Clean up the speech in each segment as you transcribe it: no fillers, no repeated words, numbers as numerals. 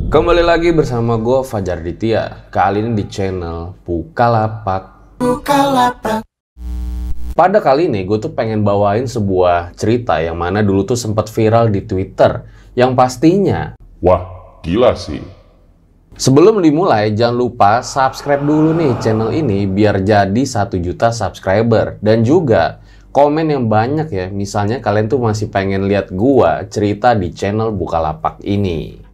Kembali lagi bersama gue Fajar Ditya. Kali ini di channel Bukalapak. Pada kali ini gue tuh pengen bawain sebuah cerita yang mana dulu tuh sempat viral di Twitter. Yang pastinya, wah, gila sih. Sebelum dimulai, jangan lupa subscribe dulu nih channel ini biar jadi 1 juta subscriber. Dan juga komen yang banyak ya, misalnya kalian tuh masih pengen lihat gua cerita di channel Bukalapak ini.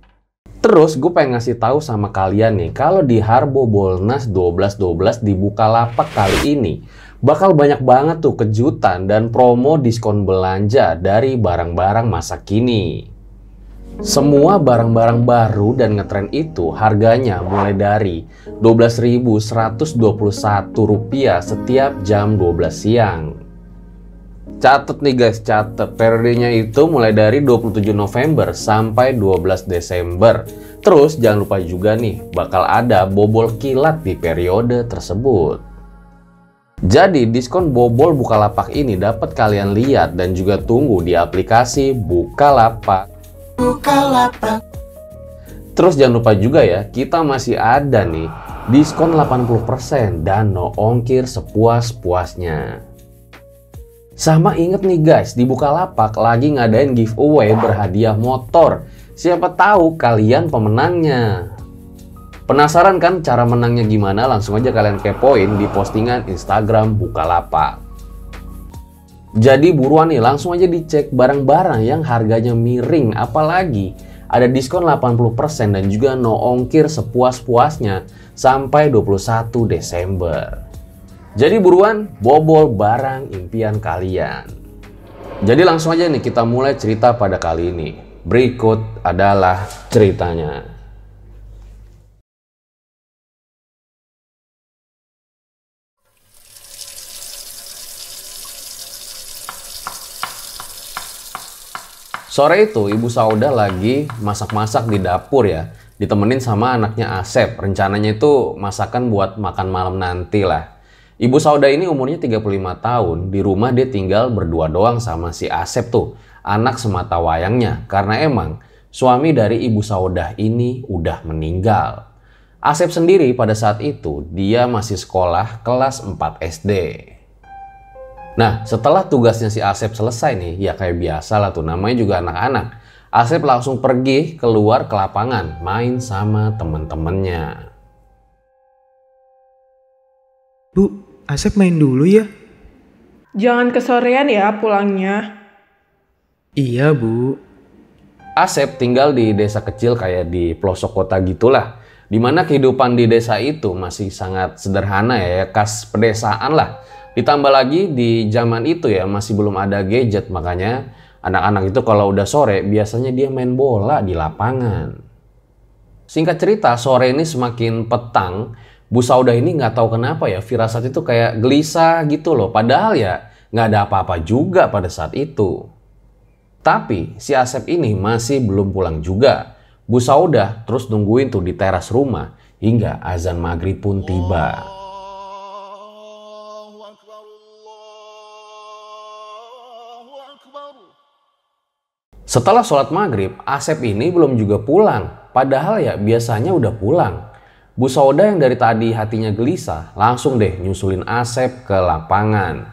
Terus gue pengen ngasih tahu sama kalian nih, kalau di Harbolnas 12.12 di Bukalapak kali ini bakal banyak banget tuh kejutan dan promo diskon belanja dari barang-barang masa kini. Semua barang-barang baru dan ngetren itu harganya mulai dari Rp12.121 setiap jam 12 siang. Catet nih guys, catet. Periodenya itu mulai dari 27 November sampai 12 Desember. Terus jangan lupa juga nih, bakal ada bobol kilat di periode tersebut. Jadi diskon bobol Bukalapak ini dapat kalian lihat dan juga tunggu di aplikasi Bukalapak. Terus jangan lupa juga ya, kita masih ada nih diskon 80% dan no ongkir sepuas-puasnya. Sama inget nih guys, di Bukalapak lagi ngadain giveaway berhadiah motor. Siapa tahu kalian pemenangnya. Penasaran kan cara menangnya gimana? Langsung aja kalian kepoin di postingan Instagram Bukalapak. Jadi buruan nih, langsung aja dicek barang-barang yang harganya miring. Apalagi ada diskon 80% dan juga no ongkir sepuas-puasnya sampai 21 Desember. Jadi buruan bobol barang impian kalian. Jadi langsung aja nih kita mulai cerita pada kali ini. Berikut adalah ceritanya. Sore itu Ibu Sauda lagi masak-masak di dapur ya. Ditemenin sama anaknya Asep. Rencananya itu masakan buat makan malam nanti lah. Ibu Sauda ini umurnya 35 tahun, di rumah dia tinggal berdua doang sama si Asep tuh, anak semata wayangnya, karena emang suami dari Ibu Sauda ini udah meninggal. Asep sendiri pada saat itu, dia masih sekolah kelas 4 SD. Nah, setelah tugasnya si Asep selesai nih, ya kayak biasa lah tuh, namanya juga anak-anak. Asep langsung pergi keluar ke lapangan, main sama temen-temennya. Bu, Asep main dulu ya? Jangan kesorean ya pulangnya. Iya, Bu. Asep tinggal di desa kecil kayak di pelosok kota gitulah. Dimana kehidupan di desa itu masih sangat sederhana ya, khas pedesaan lah. Ditambah lagi di zaman itu ya masih belum ada gadget, makanya anak-anak itu kalau udah sore biasanya dia main bola di lapangan. Singkat cerita, sore ini semakin petang, Bu Sauda ini nggak tahu kenapa ya, firasat itu kayak gelisah gitu loh. Padahal ya nggak ada apa-apa juga pada saat itu. Tapi si Asep ini masih belum pulang juga. Bu Sauda terus nungguin tuh di teras rumah hingga azan maghrib pun tiba. Setelah sholat maghrib, Asep ini belum juga pulang. Padahal ya biasanya udah pulang. Bu Sauda yang dari tadi hatinya gelisah, langsung deh nyusulin Asep ke lapangan.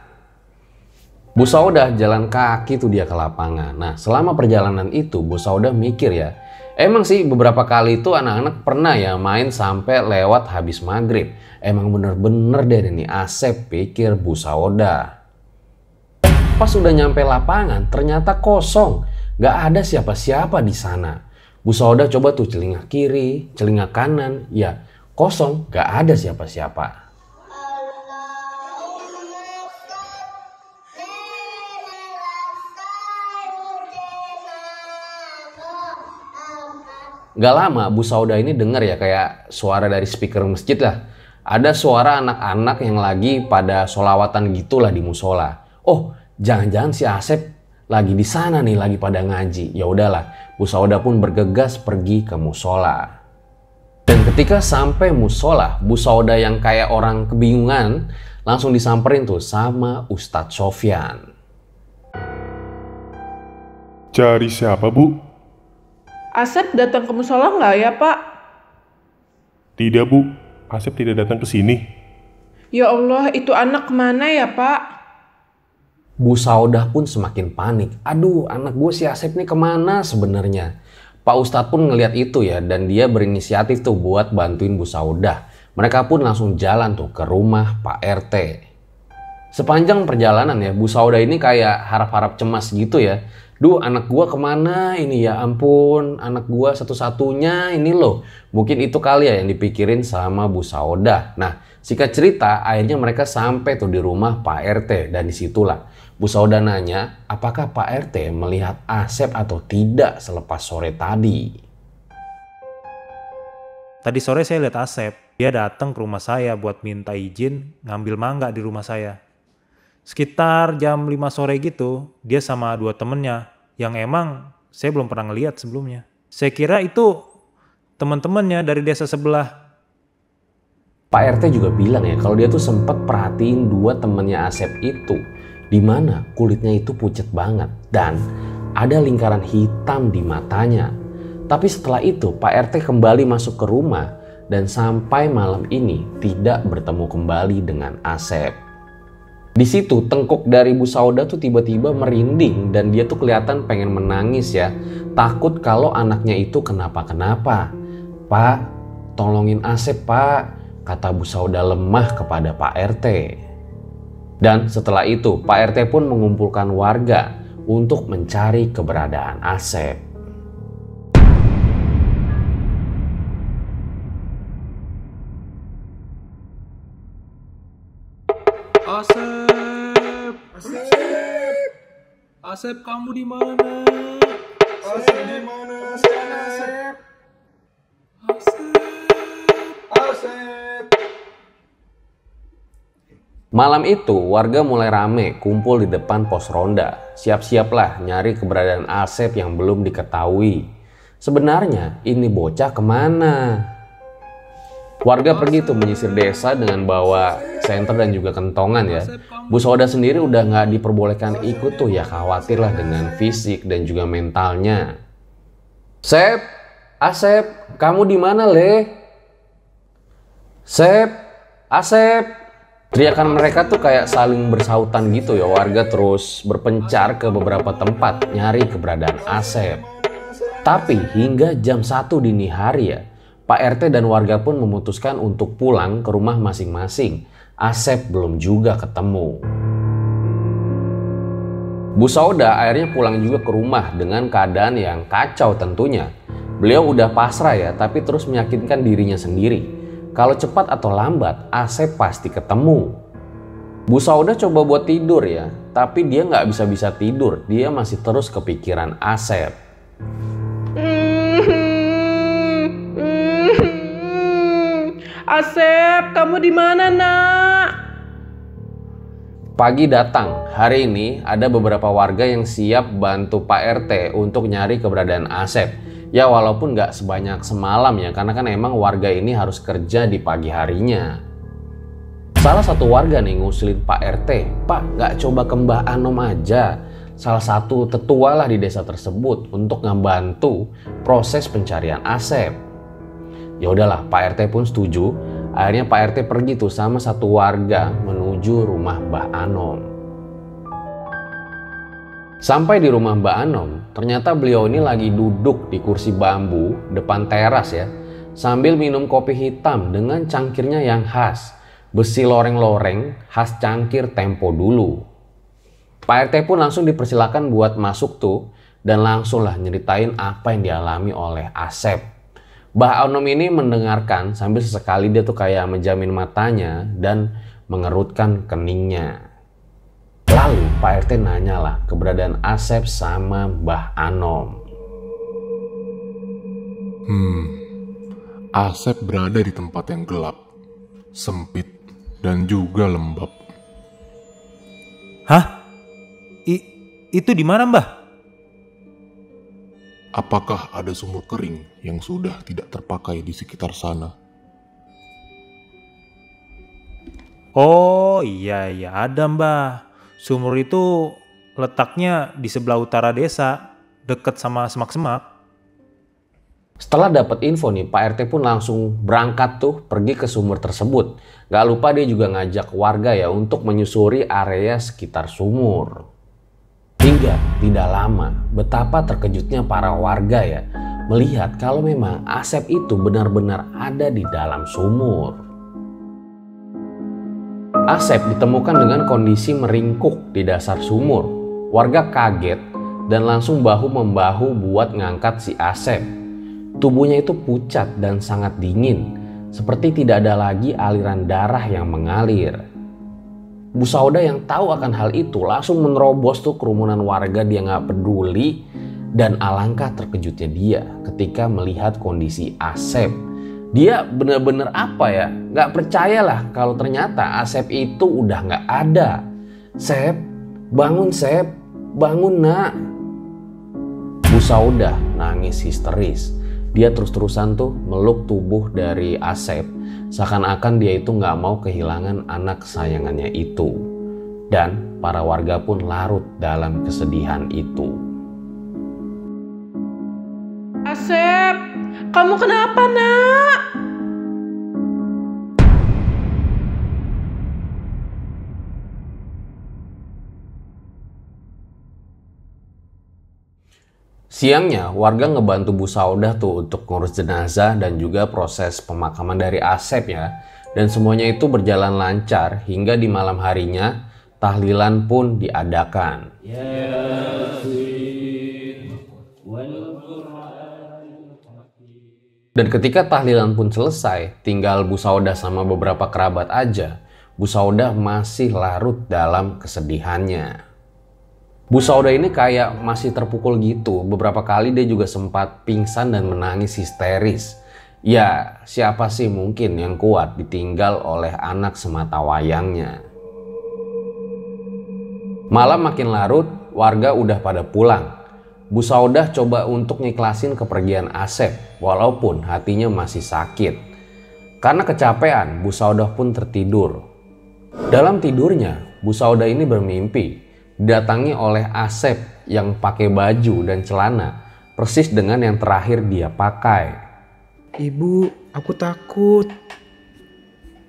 Bu Sauda jalan kaki tuh dia ke lapangan. Nah, selama perjalanan itu Bu Sauda mikir ya, emang sih beberapa kali itu anak-anak pernah ya main sampai lewat habis maghrib. Emang bener-bener deh nih Asep, pikir Bu Sauda. Pas udah nyampe lapangan, ternyata kosong. Gak ada siapa-siapa di sana. Bu Sauda coba tuh celingak kiri, celingak kanan, ya kosong, gak ada siapa-siapa. Gak lama Bu Sauda ini dengar ya kayak suara dari speaker masjid lah. Ada suara anak-anak yang lagi pada sholawatan gitulah di musola. Oh, jangan-jangan si Asep lagi di sana nih, lagi pada ngaji. Ya udahlah, Bu Sauda pun bergegas pergi ke musola. Dan ketika sampai musola, Bu Sauda yang kayak orang kebingungan langsung disamperin tuh sama Ustadz Sofyan. Cari siapa, Bu? Asep datang ke musola nggak ya, Pak? Tidak, Bu. Asep tidak datang ke sini. Ya Allah, itu anak kemana ya, Pak? Bu Saudah pun semakin panik. Aduh, anak gue si Asep nih kemana sebenarnya? Pak Ustadz pun ngeliat itu ya, dan dia berinisiatif tuh buat bantuin Bu Saudah. Mereka pun langsung jalan tuh ke rumah Pak RT. Sepanjang perjalanan ya, Bu Saudah ini kayak harap-harap cemas gitu ya. Duh, anak gua kemana ini ya, ampun, anak gua satu-satunya ini loh. Mungkin itu kali ya yang dipikirin sama Bu Saudah. Nah, singkat cerita, akhirnya mereka sampai tuh di rumah Pak RT. Dan disitulah Bu Saudah nanya, apakah Pak RT melihat Asep atau tidak selepas sore tadi. Tadi sore saya lihat Asep. Dia datang ke rumah saya buat minta izin ngambil mangga di rumah saya. Sekitar jam 5 sore gitu, dia sama 2 temennya yang emang saya belum pernah ngeliat sebelumnya. Saya kira itu teman-temannya dari desa sebelah. Pak RT juga bilang ya kalau dia tuh sempat perhatiin 2 temennya Asep itu, di mana kulitnya itu pucat banget dan ada lingkaran hitam di matanya. Tapi setelah itu Pak RT kembali masuk ke rumah dan sampai malam ini tidak bertemu kembali dengan Asep. Di situ tengkuk dari Bu Saudah tuh tiba-tiba merinding dan dia tuh kelihatan pengen menangis ya. Takut kalau anaknya itu kenapa-kenapa. Pak, tolongin Asep Pak, kata Bu Saudah lemah kepada Pak RT. Dan setelah itu Pak RT pun mengumpulkan warga untuk mencari keberadaan Asep. Asep! Asep! Asep, kamu di mana? Asep di mana? Asep! Asep! Asep! Malam itu warga mulai rame kumpul di depan pos ronda. Siap-siaplah nyari keberadaan Asep yang belum diketahui. Sebenarnya ini bocah kemana? Warga pergi tuh menyisir desa dengan bawa senter dan juga kentongan ya. Bu Saudah sendiri udah nggak diperbolehkan ikut tuh ya, khawatir lah dengan fisik dan juga mentalnya. Sep, Asep, kamu di mana le? Sep, Asep. Teriakan mereka tuh kayak saling bersautan gitu ya. Warga terus berpencar ke beberapa tempat nyari keberadaan Asep. Tapi hingga jam 1 dini hari ya, Pak RT dan warga pun memutuskan untuk pulang ke rumah masing-masing. Asep belum juga ketemu. Bu Saudah akhirnya pulang juga ke rumah dengan keadaan yang kacau tentunya. Beliau udah pasrah ya, tapi terus meyakinkan dirinya sendiri. Kalau cepat atau lambat, Asep pasti ketemu. Bu Saudah coba buat tidur ya, tapi dia nggak bisa tidur. Dia masih terus kepikiran Asep. Asep, kamu di mana, Nak? Pagi datang, hari ini ada beberapa warga yang siap bantu Pak RT untuk nyari keberadaan Asep. Ya walaupun nggak sebanyak semalam ya, karena kan emang warga ini harus kerja di pagi harinya. Salah satu warga nih ngusulin Pak RT, Pak nggak coba ke Mbah Anom aja. Salah satu tetua lah di desa tersebut untuk ngebantu proses pencarian Asep. Ya udahlah, Pak RT pun setuju. Akhirnya Pak RT pergi tuh sama satu warga menuju rumah Mbah Anom. Sampai di rumah Mbah Anom, ternyata beliau ini lagi duduk di kursi bambu depan teras ya, sambil minum kopi hitam dengan cangkirnya yang khas, besi loreng-loreng khas cangkir tempo dulu. Pak RT pun langsung dipersilakan buat masuk tuh dan langsung lah nyeritain apa yang dialami oleh Asep. Mbah Anom ini mendengarkan sambil sesekali dia tuh kayak menjamin matanya dan mengerutkan keningnya. Lalu Pak RT nanyalah keberadaan Asep sama Mbah Anom. Asep berada di tempat yang gelap, sempit, dan juga lembab. Hah? Itu di mana, Mbah? Apakah ada sumur kering yang sudah tidak terpakai di sekitar sana? Oh iya ada, Mbah. Sumur itu letaknya di sebelah utara desa, dekat sama semak-semak. Setelah dapat info nih, Pak RT pun langsung berangkat tuh pergi ke sumur tersebut. Gak lupa dia juga ngajak warga ya untuk menyusuri area sekitar sumur. Hingga tidak lama, betapa terkejutnya para warga ya melihat kalau memang Asep itu benar-benar ada di dalam sumur. Asep ditemukan dengan kondisi meringkuk di dasar sumur. Warga kaget dan langsung bahu-membahu buat ngangkat si Asep. Tubuhnya itu pucat dan sangat dingin, seperti tidak ada lagi aliran darah yang mengalir. Bu Sauda yang tahu akan hal itu langsung menerobos tuh kerumunan warga, dia nggak peduli. Dan alangkah terkejutnya dia ketika melihat kondisi Asep. Dia bener-bener apa ya, nggak percayalah kalau ternyata Asep itu udah nggak ada. Sep, bangun nak. Bu Sauda nangis histeris. Dia terus-terusan tuh meluk tubuh dari Asep, seakan-akan dia itu nggak mau kehilangan anak kesayangannya itu. Dan para warga pun larut dalam kesedihan itu. Asep, kamu kenapa nak? Siangnya warga ngebantu Bu Sauda tuh untuk ngurus jenazah dan juga proses pemakaman dari Asep ya. Dan semuanya itu berjalan lancar hingga di malam harinya tahlilan pun diadakan. Dan ketika tahlilan pun selesai, tinggal Bu Sauda sama beberapa kerabat aja. Bu Sauda masih larut dalam kesedihannya. Bu Sauda ini kayak masih terpukul gitu. Beberapa kali dia juga sempat pingsan dan menangis histeris. Ya, siapa sih mungkin yang kuat ditinggal oleh anak semata wayangnya. Malam makin larut, warga udah pada pulang. Bu Sauda coba untuk ngiklasin kepergian Asep, walaupun hatinya masih sakit. Karena kecapean, Bu Sauda pun tertidur. Dalam tidurnya, Bu Sauda ini bermimpi didatangi oleh Asep yang pakai baju dan celana persis dengan yang terakhir dia pakai. Ibu, aku takut.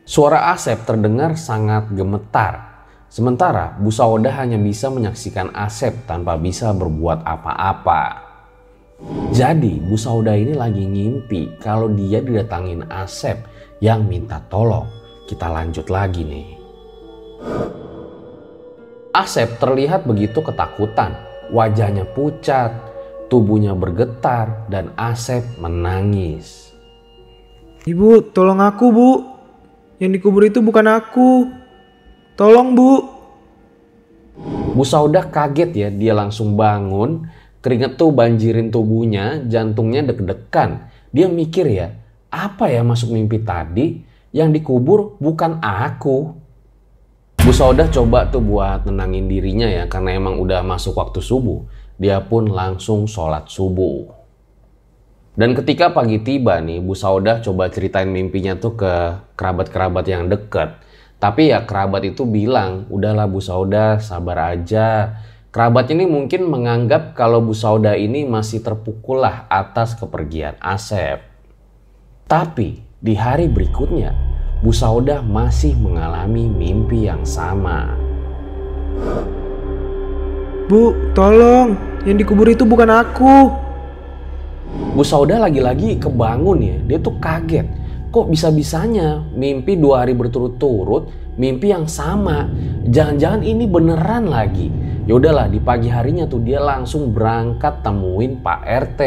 Suara Asep terdengar sangat gemetar. Sementara Bu Sauda hanya bisa menyaksikan Asep tanpa bisa berbuat apa-apa. Jadi Bu Sauda ini lagi ngimpi kalau dia didatangin Asep yang minta tolong. Kita lanjut lagi nih. Asep terlihat begitu ketakutan, wajahnya pucat, tubuhnya bergetar, dan Asep menangis. Ibu, tolong aku, Bu. Yang dikubur itu bukan aku. Tolong, Bu. Bu Sauda kaget ya, dia langsung bangun, keringet tuh banjirin tubuhnya, jantungnya deg-degan. Dia mikir ya, apa ya masuk mimpi tadi, yang dikubur bukan aku. Bu Sauda coba tuh buat nenangin dirinya ya, karena emang udah masuk waktu subuh. Dia pun langsung sholat subuh. Dan ketika pagi tiba nih, Bu Sauda coba ceritain mimpinya tuh ke kerabat-kerabat yang deket. Tapi ya kerabat itu bilang, udahlah Bu Sauda, sabar aja. Kerabat ini mungkin menganggap kalau Bu Sauda ini masih terpukul lah atas kepergian Asep. Tapi di hari berikutnya, Bu Sauda masih mengalami mimpi yang sama. Bu, tolong. Yang dikubur itu bukan aku. Bu Sauda lagi-lagi kebangun ya. Dia tuh kaget. Kok bisa-bisanya mimpi 2 hari berturut-turut, mimpi yang sama. Jangan-jangan ini beneran lagi. Ya udahlah, di pagi harinya tuh dia langsung berangkat temuin Pak RT.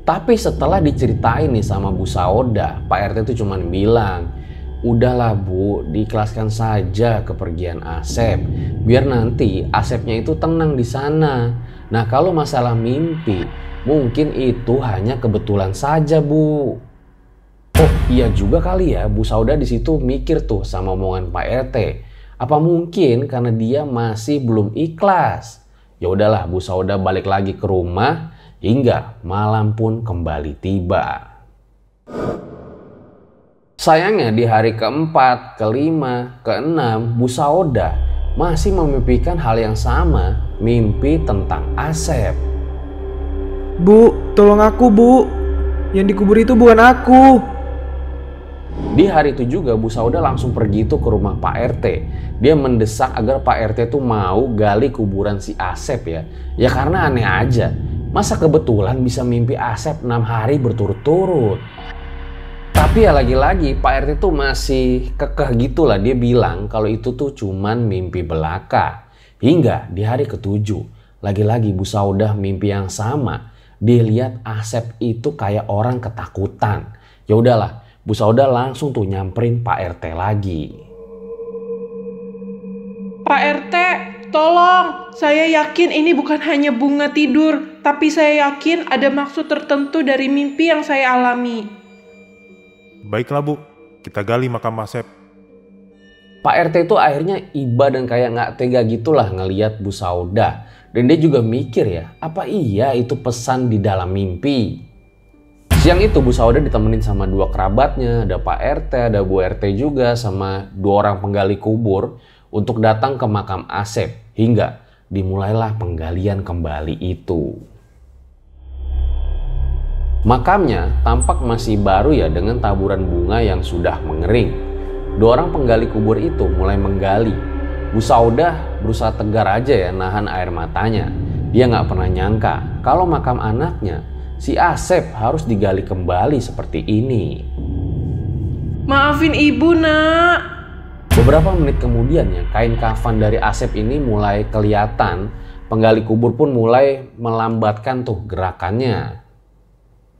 Tapi setelah diceritain nih sama Bu Sauda, Pak RT itu cuman bilang, udahlah Bu, diikhlaskan saja kepergian Asep. Biar nanti Asepnya itu tenang di sana. Nah kalau masalah mimpi, mungkin itu hanya kebetulan saja Bu. Oh iya juga kali ya, Bu Sauda di situ mikir tuh sama omongan Pak RT. Apa mungkin karena dia masih belum ikhlas? Ya udahlah, Bu Sauda balik lagi ke rumah. Hingga malam pun kembali tiba. Sayangnya di hari keempat, kelima, keenam, Bu Sauda masih memimpikan hal yang sama, mimpi tentang Asep. Bu, tolong aku, Bu. Yang dikubur itu bukan aku. Di hari itu juga Bu Sauda langsung pergi itu ke rumah Pak RT. Dia mendesak agar Pak RT tuh mau gali kuburan si Asep ya. Ya karena aneh aja. Masa kebetulan bisa mimpi Asep 6 hari berturut-turut. Tapi ya lagi-lagi Pak RT tuh masih kekeh gitulah. Dia bilang kalau itu tuh cuman mimpi belaka. Hingga di hari ke-7 lagi-lagi Bu Sauda mimpi yang sama. Dia lihat Asep itu kayak orang ketakutan. Ya udahlah, Bu Sauda langsung tuh nyamperin Pak RT lagi. Pak RT, tolong. Saya yakin ini bukan hanya bunga tidur, tapi saya yakin ada maksud tertentu dari mimpi yang saya alami. Baiklah Bu, kita gali makam Asep. Pak RT itu akhirnya iba dan kayak nggak tega gitulah ngeliat Bu Sauda. Dan dia juga mikir ya, apa iya itu pesan di dalam mimpi? Siang itu Bu Sauda ditemenin sama 2 kerabatnya, ada Pak RT, ada Bu RT juga, sama 2 orang penggali kubur untuk datang ke makam Asep. Hingga dimulailah penggalian kembali itu. Makamnya tampak masih baru ya dengan taburan bunga yang sudah mengering. 2 orang penggali kubur itu mulai menggali. Bu Sauda berusaha tegar aja ya nahan air matanya. Dia nggak pernah nyangka kalau makam anaknya si Asep harus digali kembali seperti ini. Maafin ibu, Nak. Beberapa menit kemudian ya, kain kafan dari Asep ini mulai kelihatan. Penggali kubur pun mulai melambatkan tuh gerakannya.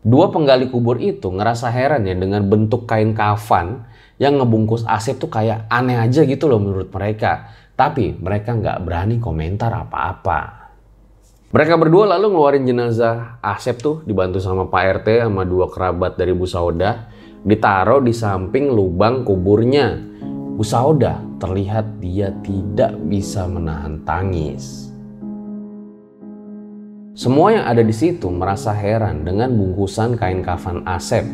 2 penggali kubur itu ngerasa heran ya dengan bentuk kain kafan yang ngebungkus Asep tuh kayak aneh aja gitu loh menurut mereka. Tapi mereka nggak berani komentar apa-apa. Mereka berdua lalu ngeluarin jenazah Asep tuh dibantu sama Pak RT sama 2 kerabat dari Bu Sauda. Ditaruh di samping lubang kuburnya. Bu Sauda terlihat dia tidak bisa menahan tangis. Semua yang ada di situ merasa heran dengan bungkusan kain kafan Asep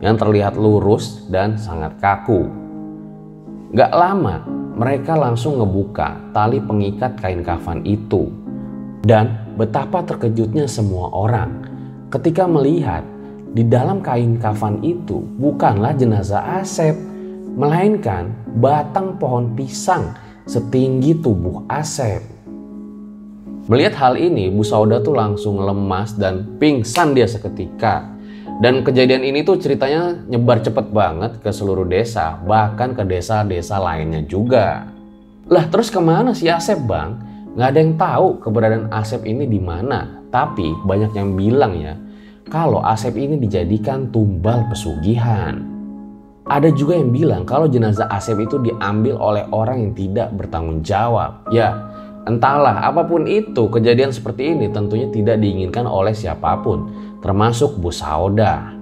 yang terlihat lurus dan sangat kaku. Gak lama mereka langsung ngebuka tali pengikat kain kafan itu. Dan betapa terkejutnya semua orang ketika melihat di dalam kain kafan itu bukanlah jenazah Asep, melainkan batang pohon pisang setinggi tubuh Asep. Melihat hal ini, Bu Sauda tuh langsung lemas dan pingsan dia seketika. Dan kejadian ini tuh ceritanya nyebar cepet banget ke seluruh desa, bahkan ke desa-desa lainnya juga. Lah terus kemana si Asep bang? Nggak ada yang tahu keberadaan Asep ini di mana. Tapi banyak yang bilang ya, kalau Asep ini dijadikan tumbal pesugihan. Ada juga yang bilang kalau jenazah Asep itu diambil oleh orang yang tidak bertanggung jawab. Ya, entahlah apapun itu, kejadian seperti ini tentunya tidak diinginkan oleh siapapun, termasuk Bu Sauda.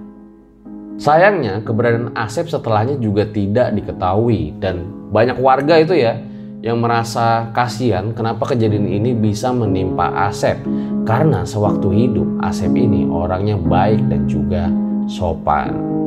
Sayangnya keberadaan Asep setelahnya juga tidak diketahui dan banyak warga itu ya yang merasa kasihan kenapa kejadian ini bisa menimpa Asep. Karena sewaktu hidup Asep ini orangnya baik dan juga sopan.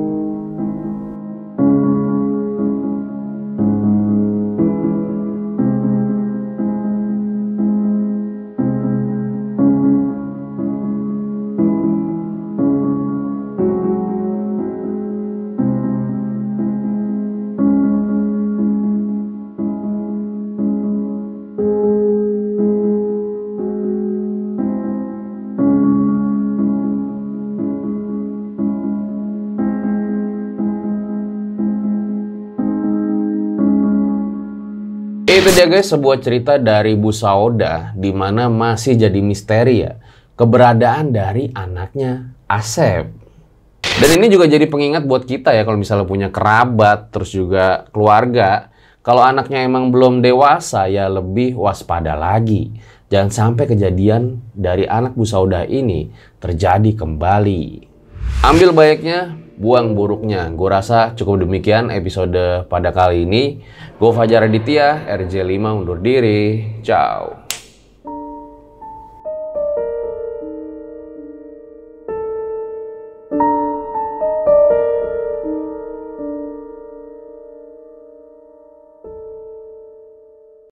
Itu dia guys, sebuah cerita dari Bu Sauda di mana masih jadi misteri ya keberadaan dari anaknya Asep. Dan ini juga jadi pengingat buat kita ya kalau misalnya punya kerabat terus juga keluarga, kalau anaknya emang belum dewasa ya lebih waspada lagi. Jangan sampai kejadian dari anak Bu Sauda ini terjadi kembali. Ambil baiknya, buang buruknya. Gue rasa cukup demikian episode pada kali ini. Gue Fajar Aditya, RJ5 undur diri. Ciao.